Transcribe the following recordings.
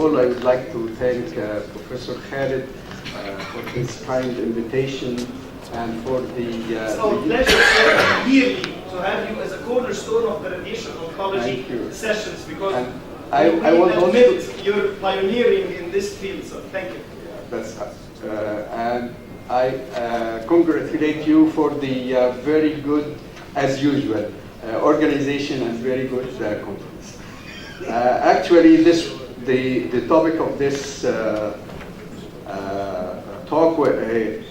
all, I would like to thank Professor Khalid for his kind invitation and for the... it's our pleasure, sir, yearly to have you as a cornerstone of the radiation oncology sessions, because I want admit you're pioneering in this field, so thank you. That's us. And I congratulate you for the very good, as usual, organization and very good conference. Actually, the topic of this talk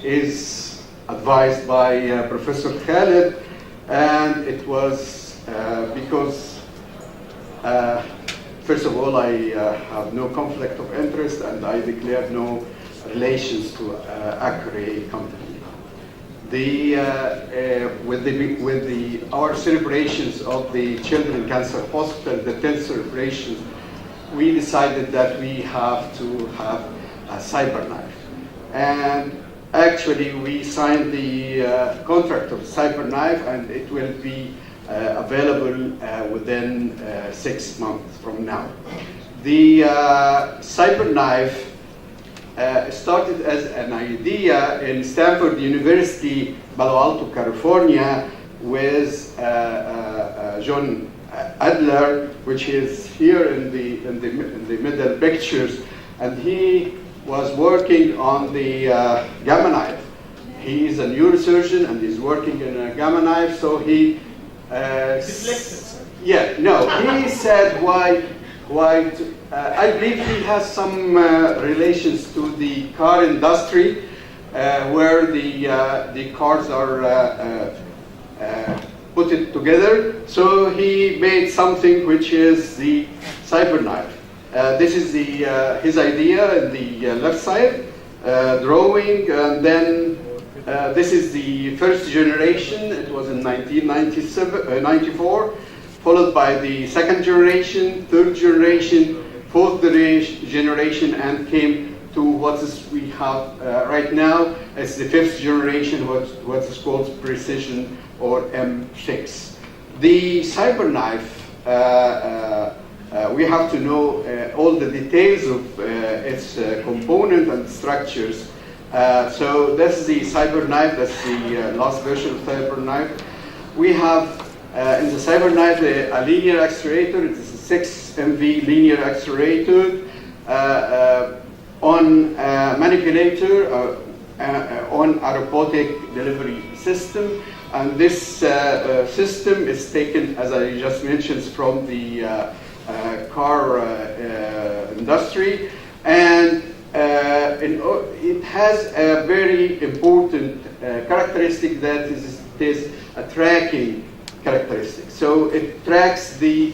is advised by Professor Khalid, and it was because, first of all, I have no conflict of interest, and I declare no relations to Acre company. Our celebrations of the Children's Cancer Hospital, the 10th celebrations, we decided that we have to have a cyber knife. And actually, we signed the contract of cyber knife, and it will be available within 6 months from now. The cyber knife started as an idea in Stanford University, Palo Alto, California, with John Adler, which is here in the middle pictures, and he was working on the gamma knife. He is a neurosurgeon and he's working in a gamma knife, so he he said why I believe he has some relations to the car industry, where the cars are put it together. So he made something which is the cyber knife. This is his idea in the left side, drawing, and then this is the first generation. It was in 1994, followed by the second generation, third generation, fourth generation, and came to what we have right now as the fifth generation, what is called precision, or M6. The cyber knife, we have to know all the details of its component and structures. So this is the cyber knife. That's the last version of cyber knife. We have in the cyber knife a linear actuator. It is a 6 MV linear actuator on manipulator on a robotic delivery system. And this system is taken, as I just mentioned, from the car industry, and it has a very important characteristic, that is a tracking characteristic. So it tracks the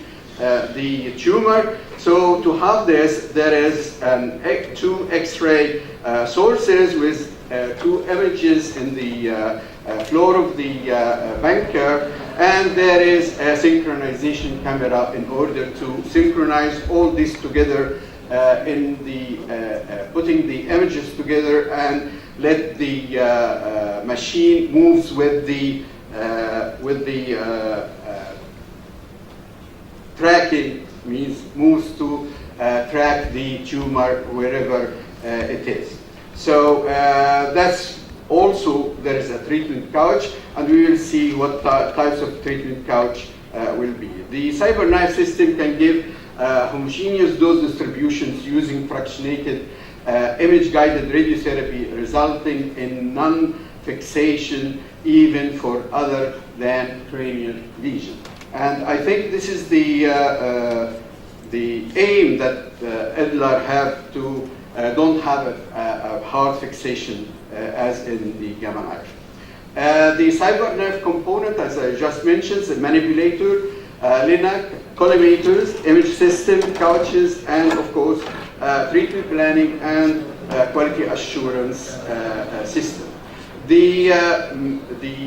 tumor. So to have this, there is two X-ray sources with two images in the floor of the bunker, and there is a synchronization camera in order to synchronize all this together in the putting the images together and let the machine moves with the tracking, means moves to track the tumor wherever it is. So that's also, there is a treatment couch, and we will see what types of treatment couch will be. The cyber knife system can give homogeneous dose distributions using fractionated image-guided radiotherapy, resulting in non-fixation even for other than cranial lesion. And I think this is the aim that Adler have to don't have a hard fixation as in the gamma knife. The cyber knife component, as I just mentioned, the manipulator, linac, collimators, image system, couches, and of course treatment planning and quality assurance system. The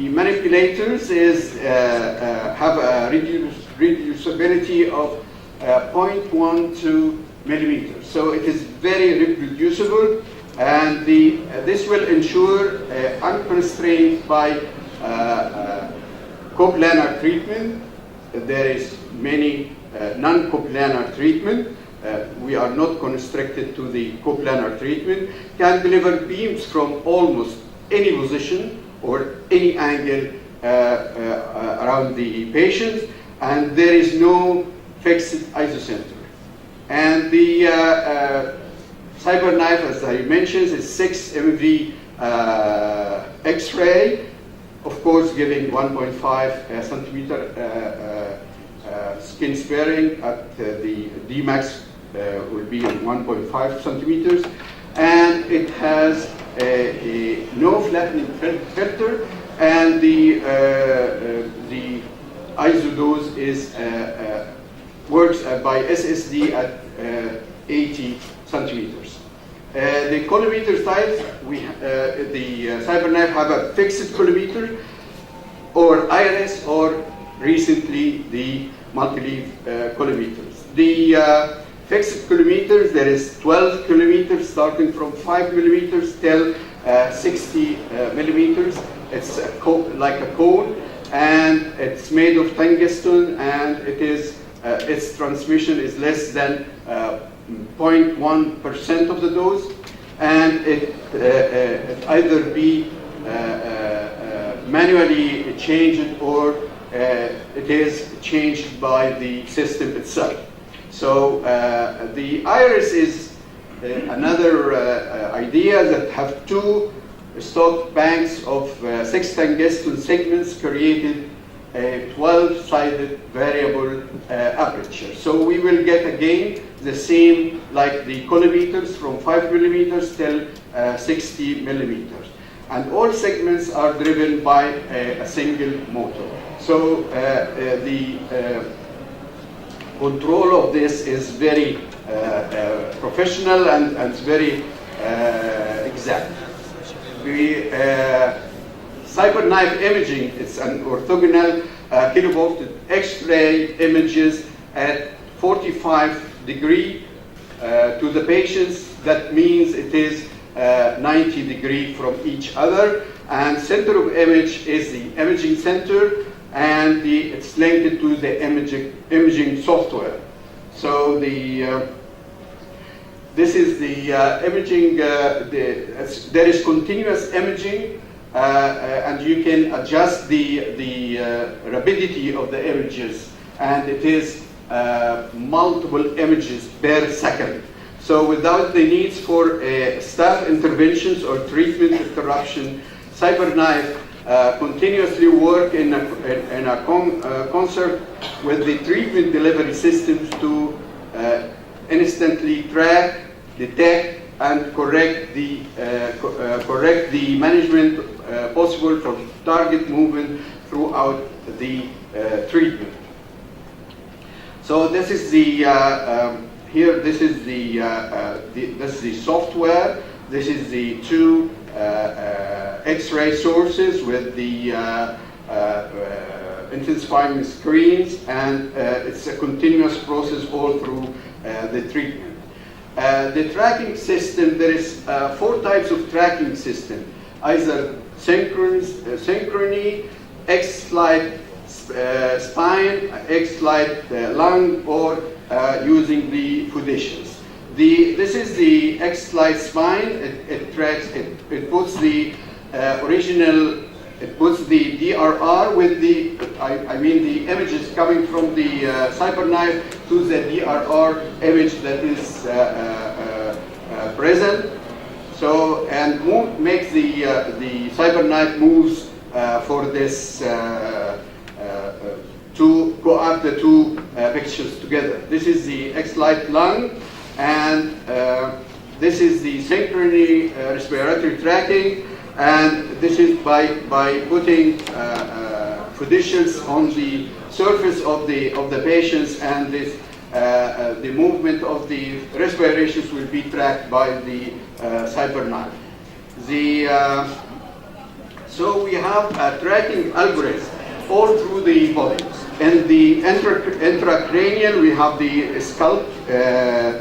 manipulators have a reducibility of 0.12 millimeters. So it is very reproducible, and this will ensure unconstrained by coplanar treatment. There is many non-coplanar treatment we are not constricted to the coplanar treatment, can deliver beams from almost any position or any angle around the patient, and there is no fixed isocenter. And the CyberKnife, as I mentioned, is 6 MV X-ray, of course giving 1.5 centimeter skin sparing at the Dmax will be 1.5 centimeters, and it has no flattening filter, and the ISO dose is works by SSD at 80 centimeters. The collimator size, the CyberKnife have a fixed collimator, or IRS, or recently the multi-leaf collimators. The fixed collimators, there is 12 collimators starting from 5 millimeters till 60 millimeters. It's like a cone, and it's made of tungsten, and it is its transmission is less than 0.1% of the dose, and it either be manually changed or it is changed by the system itself. So the iris is another idea that have two stock banks of 6 tungsten segments created a 12-sided variable aperture. So we will get again the same like the collimators from 5 millimeters till 60 millimeters. And all segments are driven by a single motor. So the control of this is very professional and very exact. The CyberKnife imaging, it's an orthogonal kilovolt X-ray images at 45 degrees to the patients. That means it is 90 degrees from each other, and center of image is the imaging center, and it's linked to the imaging software. So this is the imaging, there is continuous imaging, and you can adjust the rapidity of the images, and it is multiple images per second. So without the needs for staff interventions or treatment interruption, CyberKnife continuously work in a concert with the treatment delivery systems to instantly track, detect, and correct the management possible from target movement throughout the treatment. So this is the here. This is the software. This is the two X-ray sources with the intensifying screens, and it's a continuous process all through the treatment. The tracking system, there is 4 types of tracking system, either synchrony, X-slide spine, X-slide lung, or using the fudations. This is the X-slide spine. It tracks, it puts the original, it puts the DRR with the, I mean the images coming from the CyberKnife to the DRR image that is present. So, and makes the CyberKnife moves for this to go up the two pictures together. This is the X-slide lung, and this is the synchrony respiratory tracking, and this is by putting fiducials on the surface of the patients, and this the movement of the respirations will be tracked by the CyberKnife. So we have a tracking algorithm all through the body. In the intracranial, we have the scalp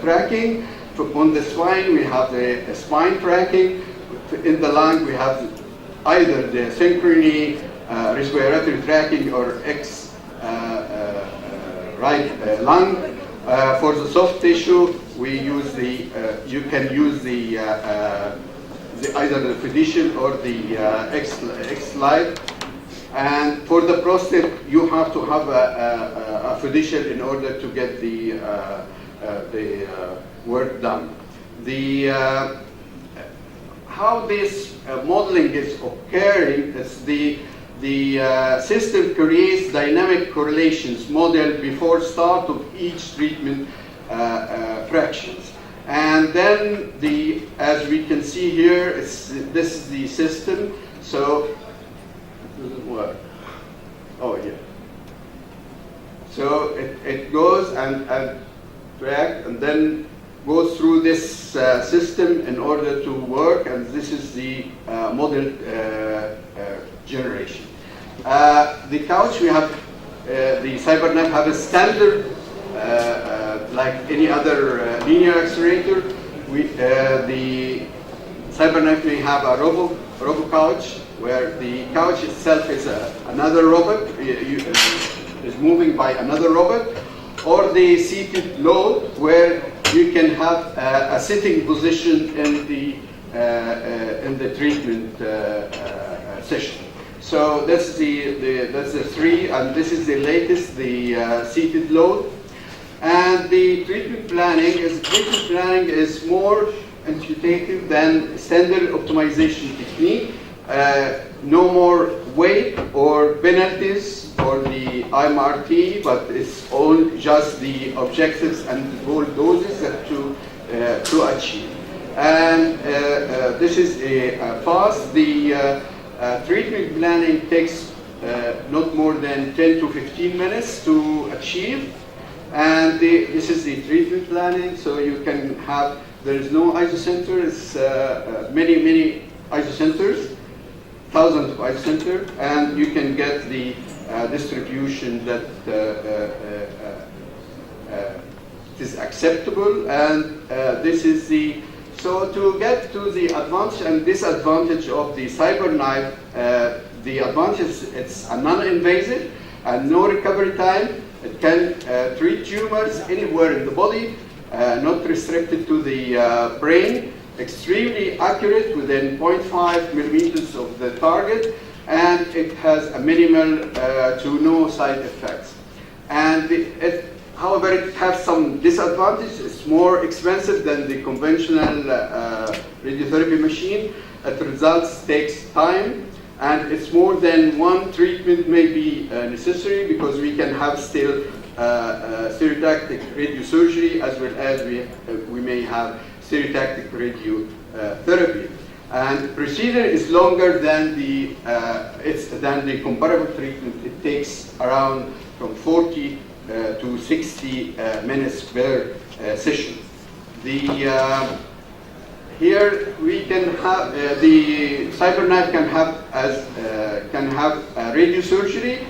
tracking. On the spine, we have the spine tracking. In the lung, we have either the synchrony respiratory tracking or right lung. For the soft tissue, we use the, you can use the either the Fiducian or the X-Lite. And for the prostate, you have to have a Fiducian in order to get the work done. How this modeling is occurring is the system creates dynamic correlations model before start of each treatment fractions. And then as we can see here, this is the system. So it doesn't work. Oh yeah. So it goes and track and then goes through this system in order to work, and this is the model generation. The couch, we have the CyberKnife have a standard like any other linear accelerator. The CyberKnife may have a robo couch, where the couch itself is another robot, is moving by another robot, or the seated load, where you can have a sitting position in the treatment session. So that's the three, and this is the latest, the seated load. And the treatment planning is more intuitive than standard optimization technique. No more weight or penalties for the IMRT, but it's all just the objectives and the goal doses that to achieve. And this is fast. The treatment planning takes not more than 10 to 15 minutes to achieve. And this is the treatment planning, so you can have, there is no isocenter, it's many isocenters, thousands of isocenters, and you can get the distribution that is acceptable. And this is so to get to the advantage and disadvantage of the CyberKnife, the advantage, it's a non-invasive and no recovery time. It can treat tumors anywhere in the body, not restricted to the brain, extremely accurate within 0.5 millimeters of the target, and it has a minimal to no side effects. And however, it has some disadvantages. It's more expensive than the conventional radiotherapy machine. It takes time. And it's more than one treatment may be necessary, because we can have still stereotactic radiosurgery, as well as we may have stereotactic radiotherapy. And procedure is longer than the comparable treatment. It takes around from 40 to 60 minutes per session. Here we can have the CyberKnife can have radiosurgery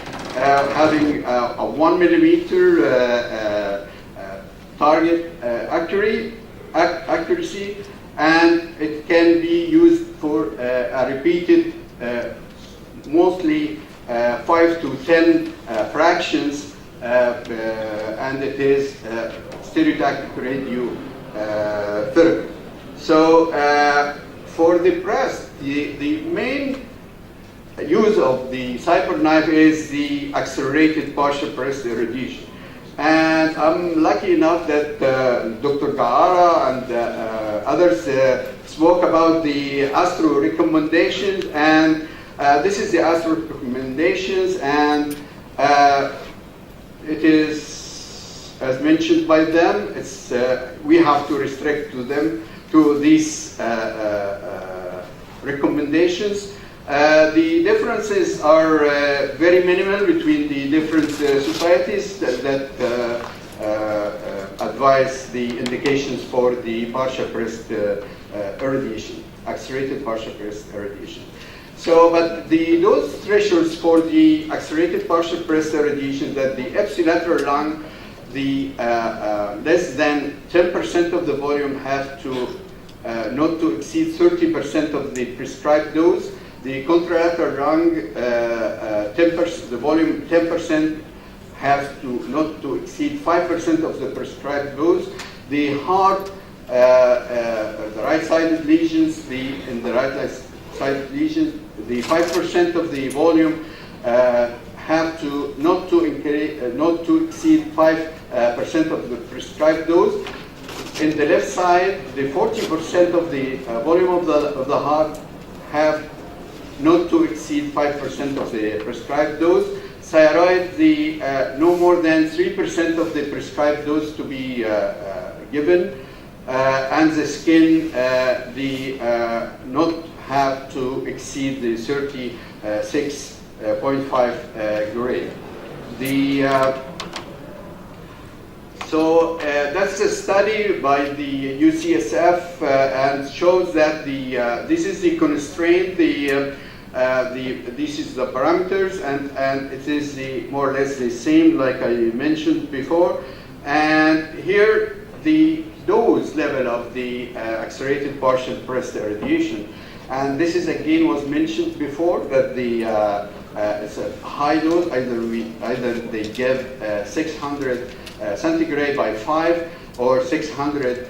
having a 1 millimeter target accuracy, and it can be used for a repeated, mostly 5 to 10 fractions, and it is stereotactic radiotherapy. So for the breast, the main use of the CyberKnife is the accelerated partial breast irradiation. And I'm lucky enough that Dr. Gaara and others spoke about the ASTRO recommendations, and this is the ASTRO recommendations, and it is, as mentioned by them, it's we have to restrict to these recommendations. The differences are very minimal between the different societies that advise the indications for the partial breast irradiation, accelerated partial breast irradiation. So, but those thresholds for the accelerated partial breast irradiation, that the ipsilateral lung, the less than 10% of the volume has to not to exceed 30% of the prescribed dose. The contralateral lung, 10%, the volume 10% has to not to exceed 5% of the prescribed dose. The heart, the right-sided lesions, in the right-sided lesions, the 5% of the volume have to not to exceed 5% of the prescribed dose. In the left side, the 40% of the volume of the heart have not to exceed 5% of the prescribed dose. Thyroid, no more than 3% of the prescribed dose to be given, and the skin, not have to exceed the 36.5 gray. So that's a study by the UCSF and shows that this is the constraint, this is the parameters, and it is more or less the same like I mentioned before. And here the dose level of the accelerated partial breast irradiation. And this is again was mentioned before that it's a high dose. Either they give 600 centigrade by 5 or 600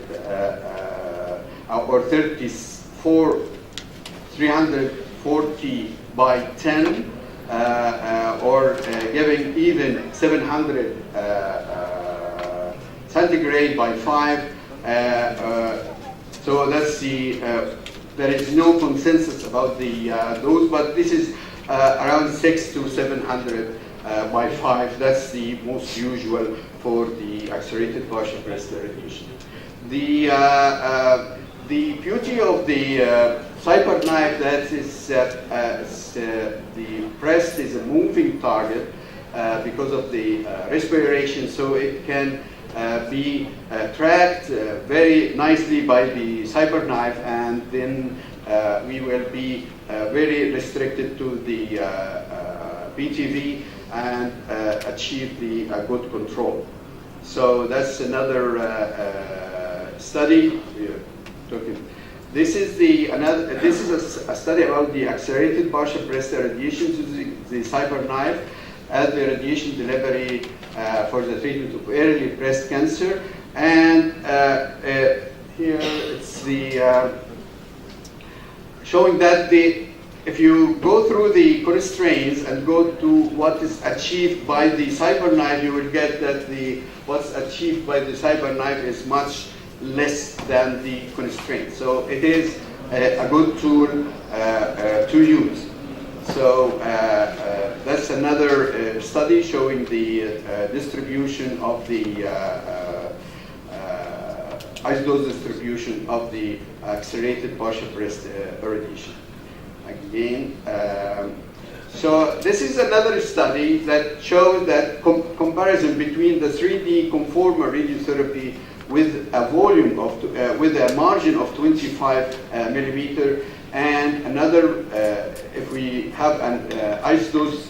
or 340 by 10 or giving even 700 centigrade by 5. So that's there is no consensus about the dose, but this is around 600 to 700 by 5. That's the most usual for the accelerated partial breast irradiation. The beauty of the cyber knife that is the breast is a moving target because of the respiration, so it can be tracked very nicely by the cyber knife, and then we will be very restricted to the BTV and achieve the good control. So that's another study. This is a study about the accelerated partial breast irradiation using the cyber knife as the radiation delivery for the treatment of early breast cancer. And here it's the showing that if you go through the constraints and go to what is achieved by the cyber knife, you will get that what's achieved by the cyber knife is much less than the constraint. So it is a good tool to use. So that's another study showing the distribution of the isodose distribution of the accelerated partial breast irradiation. Again, so this is another study that shows that comparison between the 3D conformal radiotherapy with a volume of with a margin of 25 millimeter, and another if we have an isodose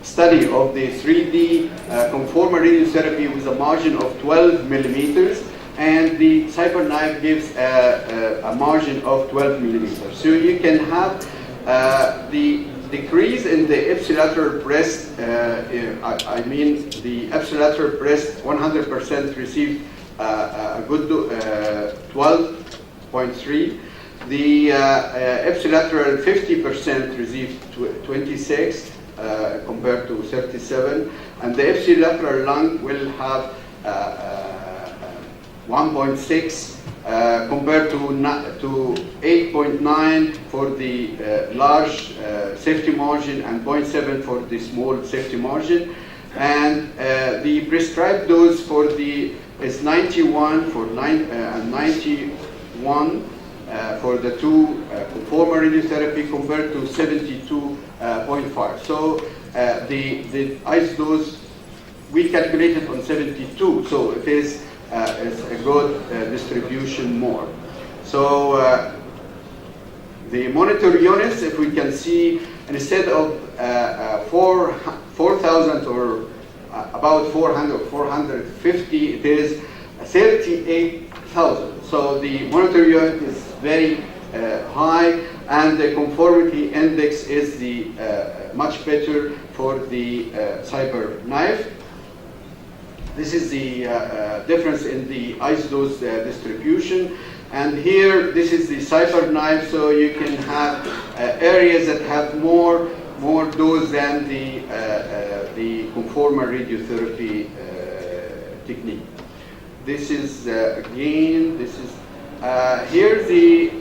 study of the 3D conformal radiotherapy with a margin of 12 millimeters, and the cyber knife gives a margin of 12 millimeters. So you can have the decrease in the ipsilateral breast, I mean the ipsilateral breast 100% received a good 12.3. The ipsilateral 50% received 26 compared to 37, and the ipsilateral lung will have 1.6 compared to 8.9 for the large safety margin and 0.7 for the small safety margin. And the prescribed dose for is 91 for and 91 for the two conformal radiotherapy compared to 72.5. So the isodose we calculated on 72, so it is a good distribution more. So the monitor units, if we can see, instead of 4,000 or about 450, it is 38,000. So the monitor unit is very high, and the conformity index is much better for the cyber knife. This is the difference in the isodose distribution. And here, this is the CyberKnife, so you can have areas that have more dose than the conformal radiotherapy technique. This is again, this is here's a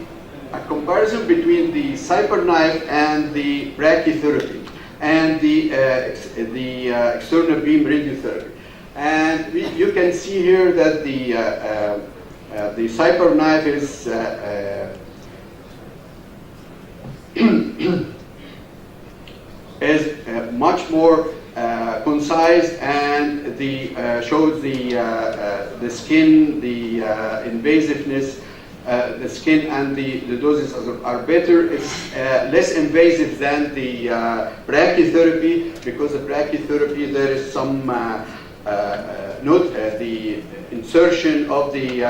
comparison between the CyberKnife and the brachytherapy and the external beam radiotherapy. And you can see here that the CyberKnife is much more concise, and shows the skin, the invasiveness, the skin, and the doses are better. It's less invasive than the brachytherapy, because the brachytherapy there is some the insertion of the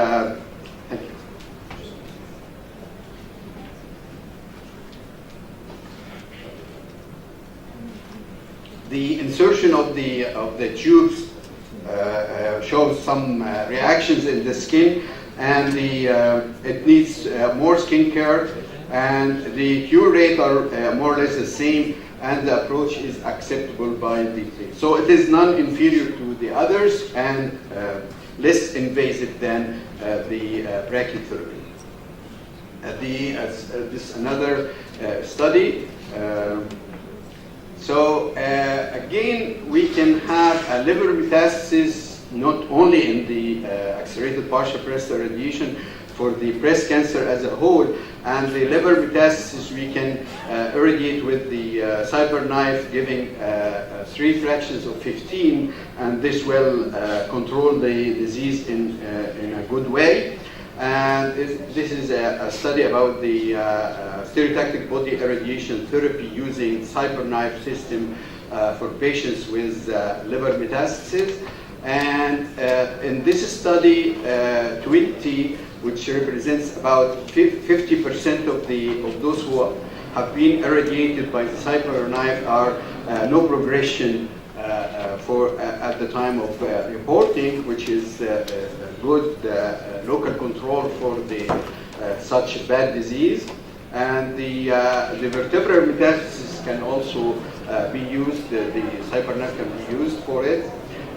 insertion of the tubes shows some reactions in the skin, and it needs more skin care, and the cure rate are more or less the same, and the approach is acceptable by the patient. So it is non-inferior to the others and less invasive than the brachytherapy. This is another study. So again, we can have a liver metastasis not only in the accelerated partial breast irradiation, for the breast cancer as a whole, and the liver metastasis we can irradiate with the CyberKnife, giving 3 fractions of 15, and this will control the disease in a good way. And this is a study about the stereotactic body irradiation therapy using CyberKnife system for patients with liver metastasis. And in this study, 20, which represents about 50% of those who have been irradiated by the CyberKnife, are no progression at the time of reporting, which is good local control for such bad disease. And the vertebral metastasis can also be used. The CyberKnife can be used for it.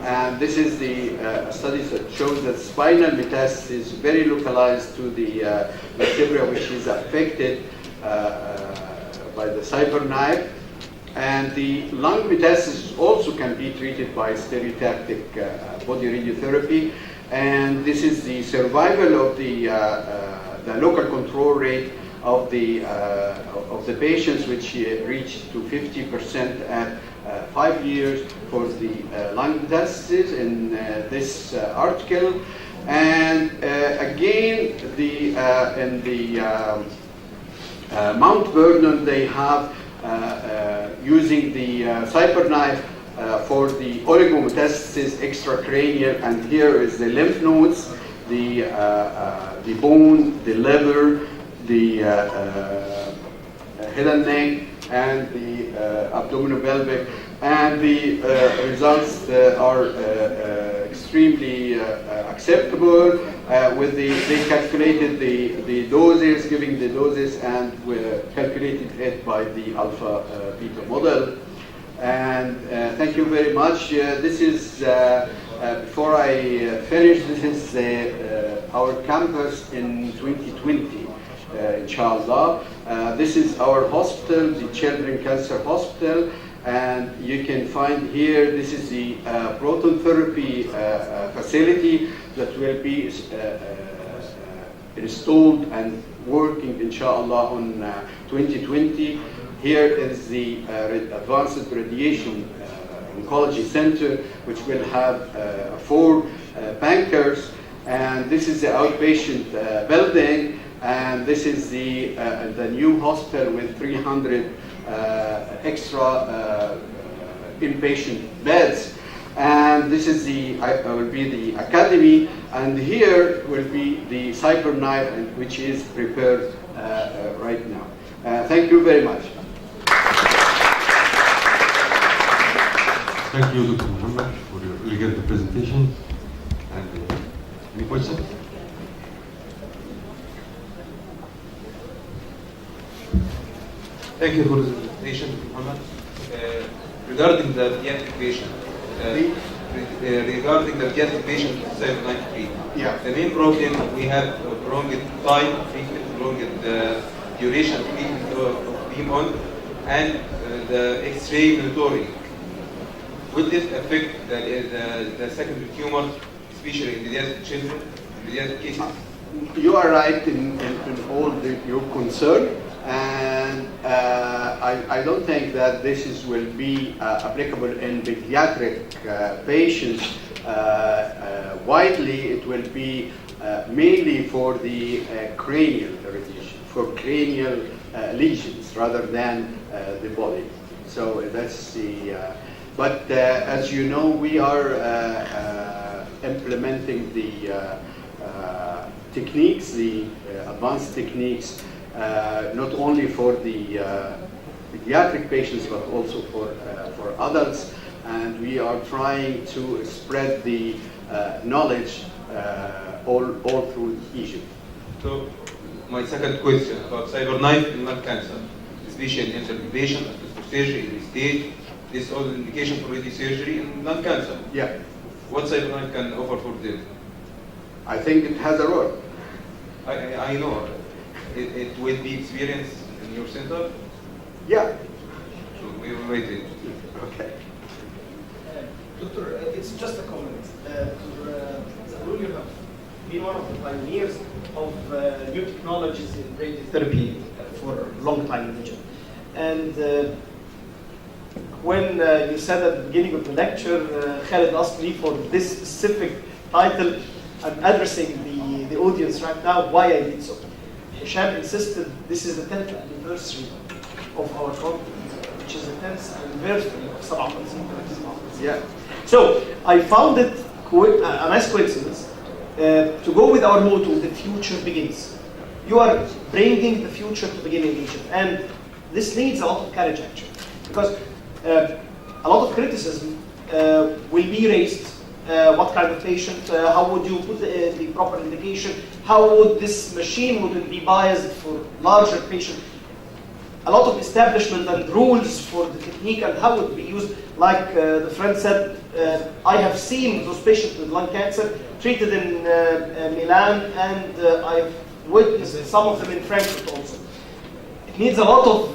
And this is the studies that shows that spinal metastasis is very localized to the vertebra, which is affected by the CyberKnife. And the lung metastasis also can be treated by stereotactic body radiotherapy. And this is the survival of the local control rate of the patients, which reached to 50% at 5 years for the lung metastasis in this article. And again, in the Mount Vernon, they have using the CyberKnife for the oligometastasis extracranial, and here is the lymph nodes, the bone, the liver, the head and neck, and the abdominopelvic, and the results are extremely acceptable. They calculated the doses, giving the doses, and calculated it by the alpha beta model. And thank you very much. This is, before I finish, this is our campus in 2020, inshallah. This is our hospital, the Children's Cancer Hospital, and you can find here, this is the proton therapy facility that will be installed and working, inshallah, on 2020. Here is the Advanced Radiation Oncology Center, which will have 4 bankers, and this is the outpatient building, and this is the new hospital with 300 extra inpatient beds. And this is will be the academy, and here will be the CyberKnife, which is prepared right now. Thank you very much. Thank you, Dr. Muhammad, for your elegant presentation. And any questions? Thank you for the presentation, Muhammad. Regarding the pediatric patient, Yeah. the main problem we have prolonged time of treatment, prolonged duration of treatment of beam on, and the X-ray monitoring. Will this affect the secondary tumor, especially in pediatric children, pediatric cases? You are right in all your concern, and I don't think that will be applicable in pediatric patients widely. It will be mainly for the cranial irradiation, for cranial lesions rather than the body. So that's the. But as you know, we are implementing the techniques, the advanced techniques, not only for the pediatric patients but also for adults, and we are trying to spread the knowledge all through Egypt. So, my second question about cyberknife in lung cancer, especially in interpretation after surgery in this stage, this is all indication for radiosurgery in lung cancer. Yeah, What cyberknife can offer for them? I think it has a role. I know. It will be experienced in your center, Yeah. so we will wait it. Okay. Doctor, it's just a comment. Zarul, you have been one of the pioneers of new technologies in radiotherapy for a long time in Egypt. And when you said at the beginning of the lecture, Khaled asked me for this specific title. I'm addressing the audience right now why I did so. Hisham insisted this is the 10th anniversary of our company, which is the 10th anniversary of Sabah Conceal. Yeah. So I found it a nice coincidence to go with our motto, the future begins. You are bringing the future to begin in Egypt, and this needs a lot of courage actually, because a lot of criticism will be raised. What kind of patient, how would you put the proper indication, how would this machine would it be biased for larger patients, a lot of establishment and rules for the technique and how it would be used. Like the friend said, I have seen those patients with lung cancer treated in Milan, and I've witnessed some of them in Frankfurt also. It needs a lot of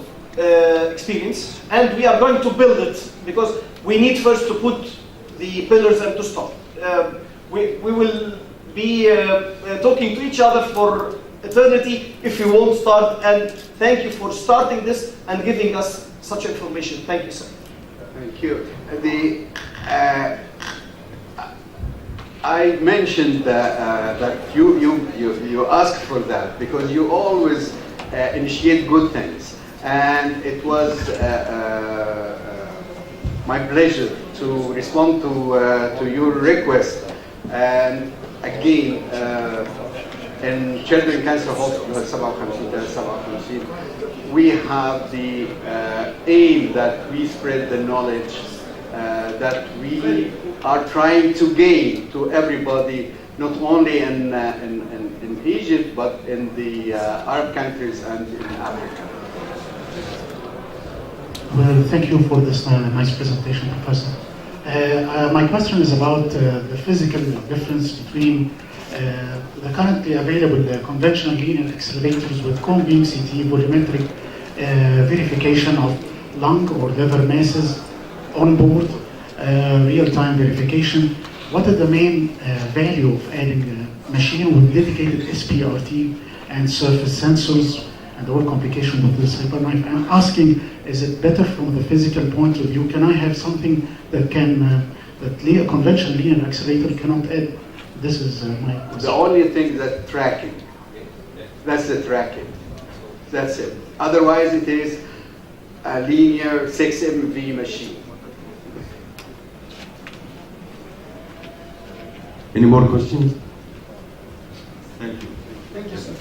experience, and we are going to build it because we need first to put the pillars and to stop. We will be talking to each other for eternity if we won't start, and thank you for starting this and giving us such information. Thank you, sir. Thank you. I mentioned that you asked for that because you always initiate good things, and it was my pleasure to respond to your request. And again, in Children's Cancer Hospital, we have the aim that we spread the knowledge that we are trying to gain to everybody, not only in Egypt, but in the Arab countries and in Africa. Well, thank you for this nice presentation, Professor. My question is about the physical difference between the currently available conventional linear accelerators with cone beam CT volumetric verification of lung or liver masses on board, real-time verification. What is the main value of adding a machine with dedicated SPRT and surface sensors and all complication with the cyberknife? I'm asking, is it better from the physical point of view? Can I have something that can that conventional linear accelerator cannot add? This is my question. The only thing that tracking. That's the tracking. That's it. Otherwise, it is a linear 6 MV machine. Any more questions? Thank you. Thank you, sir.